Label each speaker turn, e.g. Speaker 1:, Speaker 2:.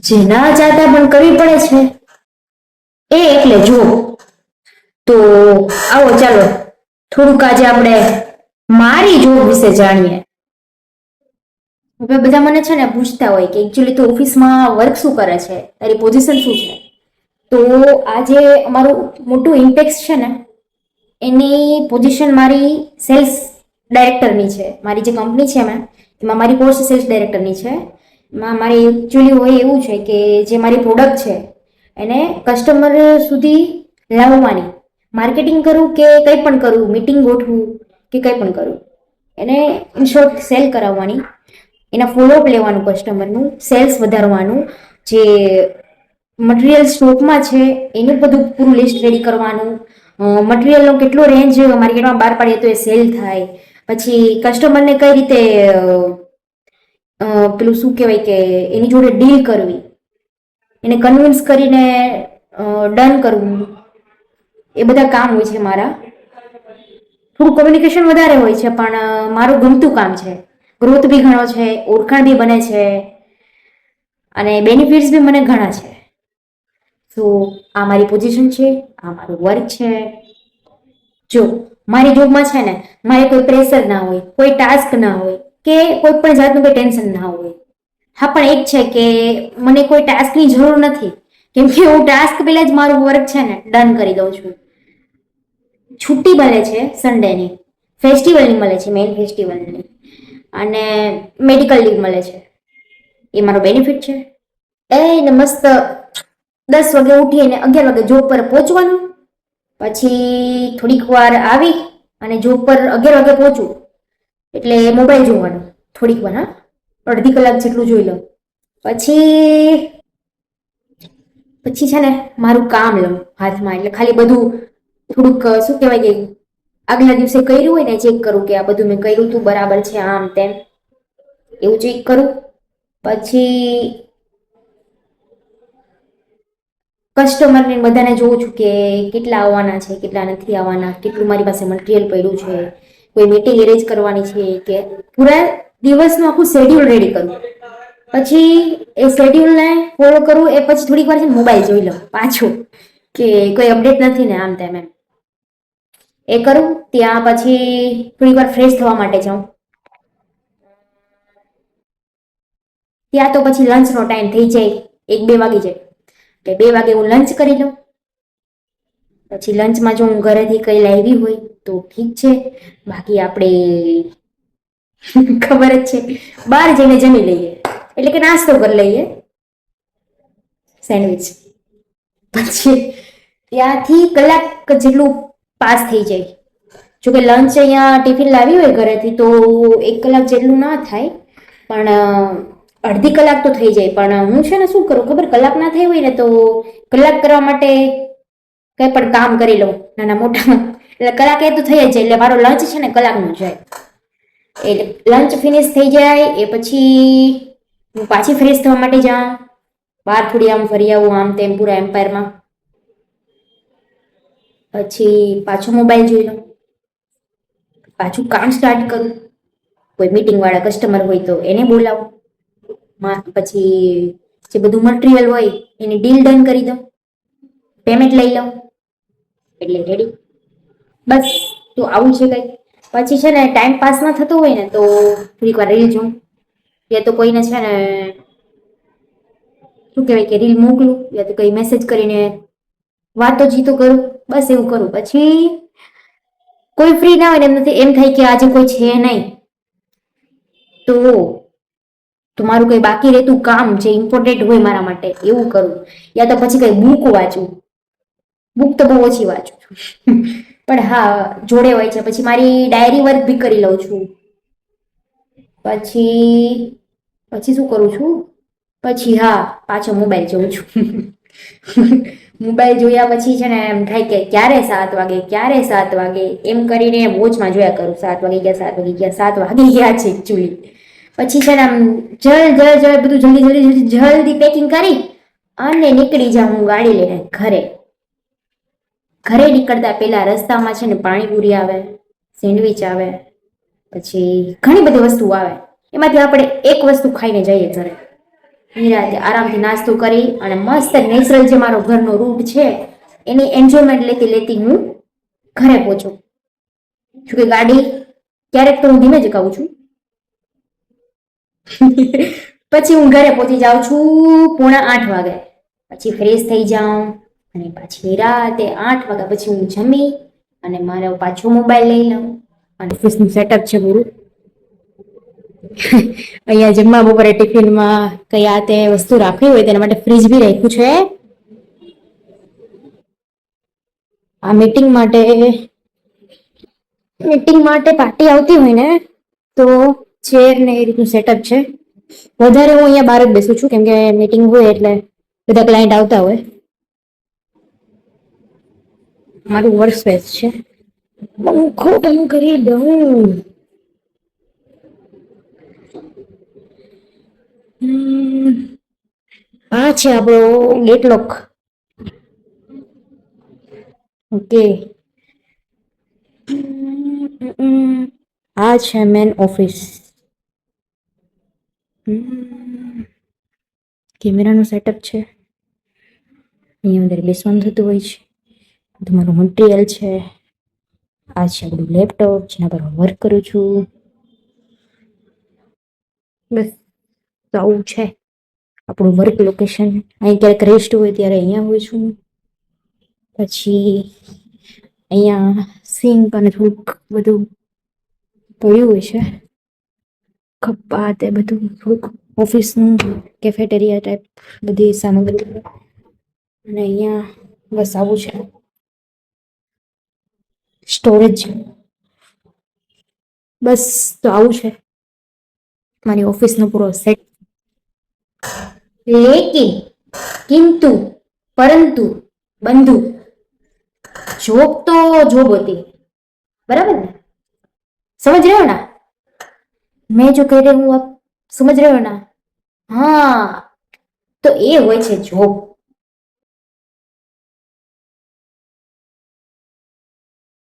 Speaker 1: જે ના ચાહતા પણ કરવી પડે છે એ એટલે જોબ. તો આવો ચાલો થોડુંક આજે આપણે મારી જોબ વિશે જાણીએ. હવે બધા મને છે ને પૂછતા હોય કે એકચ્યુઅલી તો ઓફિસમાં વર્ક શું કરે છે, તારી પોઝિશન શું છે. તો આ જે અમારું મોટું ઇમ્પેક્ટ છે ને એની પોઝિશન મારી સેલ્સ ડાયરેક્ટરની છે. મારી જે કંપની છે એમાં મારી પોસ્ટ સેલ્સ ડાયરેક્ટરની છે. એમાં મારે એકચ્યુઅલી હોય એવું છે કે જે મારી પ્રોડક્ટ છે એને કસ્ટમર સુધી લાવવાની, માર્કેટિંગ કરું કે કંઈ પણ કરું, મીટિંગ ગોઠવું કે કંઈ પણ કરું, એને ઇન શોર્ટ સેલ કરાવવાની, એના ફોલોઅપ લેવાનું, કસ્ટમરનું સેલ્સ વધારવાનું, જે મટીરિયલ સ્ટોકમાં છે એનું બધું પૂરું લિસ્ટ રેડી કરવાનું, મટીરિયલનો કેટલો રેન્જ માર્કેટમાં બહાર પાડીએ તો એ સેલ થાય, પછી કસ્ટમરને કઈ રીતે પેલું શું કહેવાય કે એની જોડે ડીલ કરવી, એને કન્વિન્સ કરીને ડન કરવું, એ બધા કામ હોય છે મારા. થોડું કોમ્યુનિકેશન વધારે હોય છે પણ મારું ગમતું કામ છે. ગ્રોથ બી ઘણો છે, ઓળખાણ બી બને છે અને બેનિફિટ્સ બી મને ઘણા છે. તો આ મારી પોઝિશન છે, આ મારું વર્ક છે. જો મારી જોબમાં છે ને મારે કોઈ પ્રેશર ના હોય, કોઈ ટાસ્ક ના હોય કે કોઈ પણ જાતનું કોઈ ટેન્શન ના હોય. હા પણ એક છે કે મને કોઈ ટાસ્કની જરૂર નથી, કેમ કે હું ટાસ્ક પેલા જ મારું વર્ક છે ને ડન કરી દઉં છું. છુટ્ટી મળે છે સન્ડેની, ફેસ્ટિવલની મળે છે, મેઇન ફેસ્ટિવલની, અને મેડિકલ લીવ મળે છે. એ મારો બેનિફિટ છે. એને મસ્ત 10 વાગે ઉઠીને 11 વાગે જોબ પર પહોંચવાનું, પછી થોડીક વાર આવી અને જોબ પર 11 વાગે પહોંચું એટલે મોબાઈલ જોવાનું થોડીક વાર, હા અડધી કલાક જેટલું જોઈ લો. પછી છે ને મારું કામ લઉં હાથમાં, એટલે ખાલી બધું થોડુંક શું કહેવાય કે આગલા દિવસે કર્યું હોય ને ચેક કરું કે આ બધું મેં કર્યું તું બરાબર છે, આમ તેમ એવું ચેક કરું. પછી કસ્ટમરને બધાને જોઉં છું કે કેટલા આવવાના છે, કેટલા નથી આવવાના, કેટલું મારી પાસે મટીરિયલ પડ્યું છે, કોઈ મીટિંગ એરેન્જ કરવાની છે કે પૂરા દિવસનું આખું શેડ્યુલ રેડી કરું. પછી એ શેડ્યુલને ફોલો કરું એ પછી થોડીક વાર છે ને મોબાઈલ જોઈ લઉં પાછું કે કોઈ અપડેટ નથી ને આમ તેમ એમ એ કરું. ત્યાં પછી થોડીક વાર ફ્રેશ થવા માટે જાઉં. ત્યાં તો પછી લંચનો ટાઈમ થઈ જાય, 1-2 વાગી જાય. એટલે 2 વાગે હું લંચ કરી લઉં. પછી લંચમાં જો હું ઘરેથી કઈ લાવી હોય તો ઠીક છે, બાકી આપણે ખબર જ છે બહાર જઈને જમી લઈએ, એટલે કે નાસ્તો કરી લઈએ, સેન્ડવિચ. પછી ત્યાંથી કલાક જેટલું પાસ થઈ જાય. જોકે લંચ અહીંયા ટિફિન લાવી હોય ઘરેથી તો 1 કલાક જેટલું ના થાય, પણ અડધી કલાક તો થઈ જાય. પણ હું છે ને શું કરું ખબર, કલાક ના થઈ હોય ને તો કલાક કરવા માટે કઈ પણ કામ કરી લઉં નાના મોટા, એટલે કલાક એ તો થઈ જ જાય. એટલે મારો લંચ છે ને કલાકનું જાય. એટલે લંચ ફિનિશ થઈ જાય એ પછી હું પાછી ફ્રેશ થવા માટે જાઉં, બહાર થોડી આમ ફરી આવું આમ તેમ પૂરા એમ્પાયરમાં. પછી પાછો મોબાઈલ જોઈ લઉં, પાછું કામ સ્ટાર્ટ કરું. કોઈ મીટિંગ વાળા કસ્ટમર હોય તો એને બોલાવું, પછી જે બધું મટીરિયલ હોય એની ડીલ ડન કરી દઉં, પેમેન્ટ લઈ લઉં એટલે રેડી. બસ તો આવું છે કઈ. પછી છે ને ટાઈમ પાસ ના થતો હોય ને તો થોડીક વાર રીલ જોઉં, યા તો કોઈને છે ને શું કહેવાય કે રીલ મોકલું, યા તો કઈ મેસેજ કરીને વાતો જીતો કરું. બસ એવું કરું. પછી કોઈ ફ્રી ના હોય ને એમ થાય કે આજે કોઈ છે નહીં તો મારું કઈ બાકી રહેતું કામ જે ઇમ્પોર્ટન્ટ હોય મારા માટે એવું કરું, યા તો પછી કઈ બુક વાંચું. બુક તો બહુ ઓછી વાંચું છું પણ હા જોડે હોય છે. પછી મારી ડાયરી વર્ક બી કરી લઉં છું. પછી શું કરું છું, પછી હા પાછો મોબાઈલ જોઉં છું. મોબાઈલ જોયા પછી છે ને એમ થાય કે ક્યારે 7 વાગે, ક્યારે 7 વાગે એમ કરીને વોચમાં જોયા કરું. 7 વાગી ગયા, 7 વાગી ગયા, 7 વાગી ગયા છે એકચ્યુઅલી. પછી છે ને આમ બધું જલ્દી પેકિંગ કરી અને નીકળી જાઉં હું ગાડી લઈને ઘરે. ઘરે નીકળતા પેલા રસ્તામાં છે ને પાણીપુરી આવે, સેન્ડવીચ આવે, પછી ઘણી બધી વસ્તુ આવે. એમાંથી આપણે એક વસ્તુ ખાઈને જઈએ ઘરે. નિરાંતે આરામથી નાસ્તો કરી અને મસ્ત નેચરલ જે મારો ઘરનો રૂટ છે એની એન્જોયમેન્ટ લેતી લેતી હું ઘરે પહોંચું છું. કે ગાડી ક્યારેક તો હું ધીમે જ કહું છું. પછી હું ઘરે પહોંચી જાઉં છું 7:45 વાગે. પછી ફ્રેશ થઈ જાઉં અને પાછી રાતે 8 વાગ્યા પછી હું જમી અને મારો પાછો મોબાઈલ લઈ લઉં અને ઓફિસનું સેટઅપ છે પૂરું. અહીંયા જમવા બપોરે ટિફિનમાં કઈ આ તે વસ્તુ રાખવી હોય તેના માટે ફ્રીજ બી રાખ્યું છે. આ મીટિંગ માટે પાર્ટી આવતી હોય ને તો ચેર ને એ રીતનું સેટઅપ છે. વધારે હું અહીંયા બહાર જ બેસું છું કેમ કે મીટિંગ હોય એટલે બધા ક્લાયન્ટ આવતા હોય. મારું વર્ક સ્પેસ છે. પંખો બંધ કરી દઉં. આ છે આપણો ગેટલોક. ઓકે, આ છે મેન ઓફિસ. કેમેરાનું સેટઅપ છે. અહીંયા અંદર બેસવાનું થતું હોય છે. તમારું મટીરિયલ છે. આ છે આપણું લેપટોપ જેના પર હું વર્ક કરું છું. બસ તો આવું છે આપણું વર્ક લોકેશન. અહીં ક્યારેક રેસ્ટ હોય ત્યારે અહીંયા હોય છું. પછી અહીંયા સિંક અને થોડુંક બધું પડ્યું હોય છે. ખપ્પા તે બધું થોડુંક ઓફિસનું કેફેટેરિયા ટાઈપ બધી સામગ્રી. અને અહીંયા બસ આવું છે સ્ટોરેજ. બસ તો આવું છે મારી ઓફિસનો પૂરો સેટ. લેકિન કિંતુ પરંતુ બંધુ જોબ તો જોબ હતી, बराबर ना? समझ रहे हो ना मैं जो कह रही हूँ आप समझ रहे हो ना? हाँ, तो ये હોય છે જોબ.